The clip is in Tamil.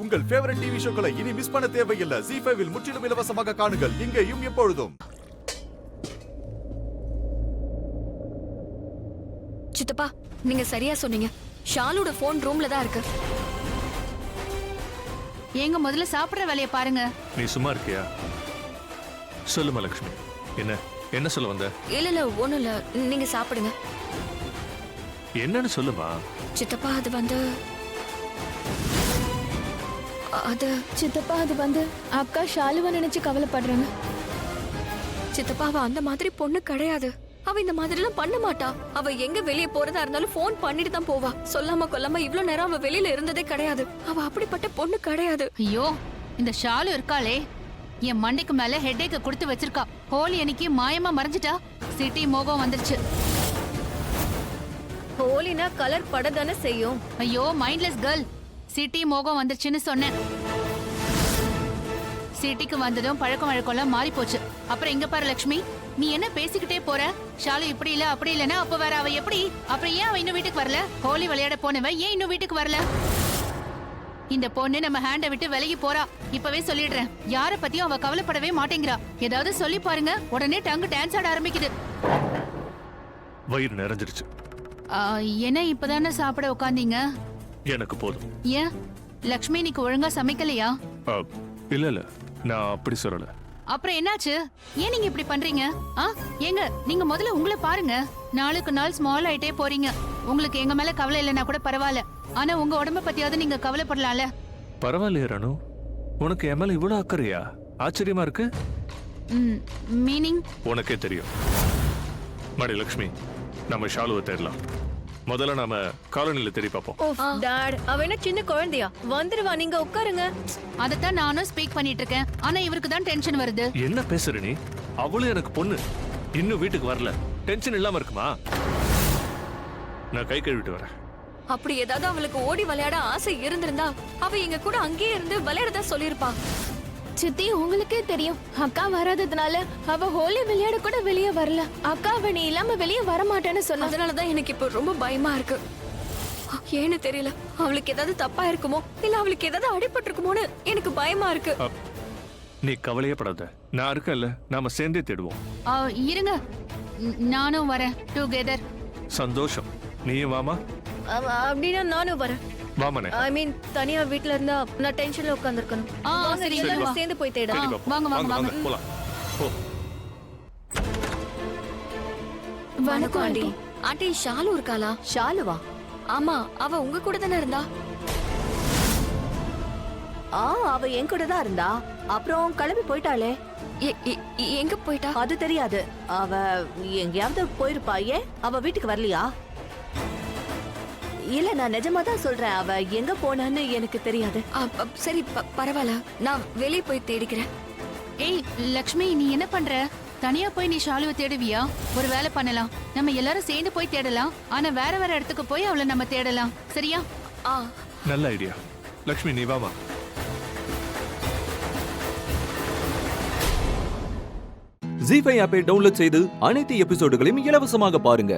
உங்கள் ஃபேவரட் டிவி ஷோக்களை இனி மிஸ் பண்ண தேவையில்லை. ZEE5 இல் முற்றிலும் இலவசமாக காணுங்கள். இங்கேயும் எப்பொழுதும். சித்தப்பா, நீங்க சரியா சொன்னீங்க. ஷாலோட போன் ரூம்ல தான் இருக்கு. ஏங்க முதல்ல சாப்பிடுற வேலையை பாருங்க. நீ சும்மா இருக்கியா? சொல்லுமா லட்சுமி, என்ன சொல்ல வந்த? இல்ல ஒண்ணும் இல்ல, நீங்க சாப்பிடுங்க. என்னன்னு சொல்லுமா. சித்தப்பா அது வந்து அக்கா ஷாலுவை நினைச்சு கவலைப்படுறாங்க. சித்தப்பா, அவ அந்த மாதிரி பொண்ணு கிடையாது. அவ இந்த மாதிரி எல்லாம் பண்ண மாட்டா. அவ எங்க வெளியே போறதா இருந்தாலும் போன் பண்ணிட்டு தான் போவா. சொல்லாம கொல்லாம இவ்வளவு நேரம் அவ வெளியில இருந்ததே கிடையாது. அவ அப்படிப்பட்ட பொண்ணு கிடையாது. ஐயோ, இந்த ஷாலு இருக்காளே, என் மண்டைக்கு மேல ஹெட்டேக்க கொடுத்து வச்சிருக்கா. ஹோலி அன்னைக்கு மாயமா மறைஞ்சிட்டா. சிட்டி மோகம் வந்துருச்சு. ஹோலினா கலர் படதானே செய்யும். ஐயோ, மைண்ட்லெஸ் கேர்ள். சிட்டி மோகம் வந்துருச்சுன்னு சொன்னேன். சிட்டிக்கு வந்ததும் பழக்கம் வழக்கம்லாம் மாறி போச்சு. அப்புறம் இங்க பாரு லட்சுமி, நீ என்ன பேசிக்கிட்டே போற? ஷாலு இப்படி இல்ல அப்படி இல்லன்னா அப்ப வேற அவ எப்படி? அப்புறம் ஏன் அவ இன்னும் வீட்டுக்கு வரல? ஹோலி விளையாட போனவ ஏன் இன்னும் வீட்டுக்கு வரல? இந்த பொண்ணு நம்ம ஹேண்ட விட்டு விலகி போறா. இப்பவே சொல்லிடுறேன், யார பத்தியும் அவ கவலைப்படவே மாட்டேங்கிறா. ஏதாவது சொல்லி பாருங்க, உடனே டங்கு டான்ஸ் ஆட ஆரம்பிக்குது. வயிறு நிறைஞ்சிருச்சு. என்ன இப்பதானே சாப்பிட உட்காந்தீங்க? எனக்கு போதும். ஏன் லக்ஷ்மி இன்னைக்கு ஒழுங்கா சமைக்கலையா? இல்ல, நான் அப்படி சொல்லல. அப்புறம் என்னாச்சு? ஏன் நீங்க இப்படி பண்றீங்க? ஏங்க, நீங்க முதல்ல உங்களை பாருங்க. நாளுக்கு நாள் ஸ்மால் ஆயிட்டே போறீங்க. உங்களுக்கு எங்க மேல கவலை இல்லைன்னா கூட பரவாயில்ல, ஆனா உங்க உடம்ப பத்தியாவது நீங்க கவலைப்படலாம்ல. பரவாயில்லையா ராணு, உனக்கு என் மேல இவ்வளவு அக்கறையா? ஆச்சரியமா இருக்கு. மீனிங் உனக்கே தெரியும். மடி லட்சுமி, நம்ம ஷாலுவை தேடலாம். முதல்ல நாம காலனில தேடி பார்ப்போம். டாட், அவ என்ன சின்ன குழந்தையா? வந்துருவா, நீங்க உட்காருங்க. அதத்தான் நானும் ஸ்பீக் பண்ணிட்டு இருக்கேன். ஆனா இவருக்கு தான் டென்ஷன் வருது. என்ன பேசுற நீ? அவளும் எனக்கு பொண்ணு, இன்னும் வீட்டுக்கு வரல. டென்ஷன் இல்லாம இருக்குமா? நான் கை கழுவிட்டு வரேன். அப்படி ஏதாவது அவளுக்கு ஓடி விளையாட ஆசை இருந்திருந்தா அவ எங்க கூட அங்கேயே இருந்து விளையாடதா சொல்லிருப்பா. சித்தி, உங்களுக்கே தெரியும், அக்கா வராததுனால அவ ஹோலி விளையாட கூட வெளியே வரல. அக்கா அவ நீ இல்லாம வெளியே வரமாட்டேன்னு சொன்ன. அதனாலதான் எனக்கு இப்ப ரொம்ப பயமா இருக்கு. ஏன்னு தெரியல, அவளுக்கு ஏதாவது தப்பா இருக்குமோ இல்ல அவளுக்கு ஏதாவது அடிபட்டு இருக்குமோன்னு எனக்கு பயமா இருக்கு. நீ கவலையே படாத, நான் இருக்கேன்ல. நாம சேர்ந்தே தேடுவோம். இருங்க, நானும் வரேன். டுகெதர். சந்தோஷம், நீயும் வாமா. அப்படின்னா நானும் வரேன். வாமனே. ஐ மீன், தனியா வீட்ல இருந்தா நான் டென்ஷன்ல உட்கார்ந்திருக்கணும். சரி, எல்லாரும் சேர்ந்து போய் தேடலாம். வாங்க வாங்க வாங்க போலாம். வணக்கம் ஆண்டி. ஆண்டி, ஷாலு இருக்காளா? ஷாலுவா? ஆமா, அவ உங்க கூட தானே இருந்தா. அவ என் கூட தான் இருந்தா. அப்புறம் கிளம்பி போயிட்டாளே. எங்க போயிட்டா? அது தெரியாது. அவ எங்கேயாவது போயிருப்பா. ஏன் அவ வீட்டுக்கு வரலையா? இல்ல, நான் நிஜமா தான் சொல்றேன். அவ எங்க போனான்னு எனக்கு தெரியாது. சரி, பரவாயில்ல, நான் வெளியே போய் தேடிக்கிறேன். ஏய் லக்ஷ்மி, நீ என்ன பண்ற? தனியா போய் நீ ஷாலுவை தேடுவியா? ஒரு வேலை பண்ணலாம், நம்ம எல்லாரும் சேர்ந்து போய் தேடலாம். ஆனா வேற வேற இடத்துக்கு போய் அவளை நம்ம தேடலாம், சரியா? நல்ல ஐடியா. லக்ஷ்மி, நீ வாமா. ZEE5 ஆப்பை டவுன்லோட் செய்து அனைத்து எபிசோடுகளையும் இலவசமாக பாருங்க.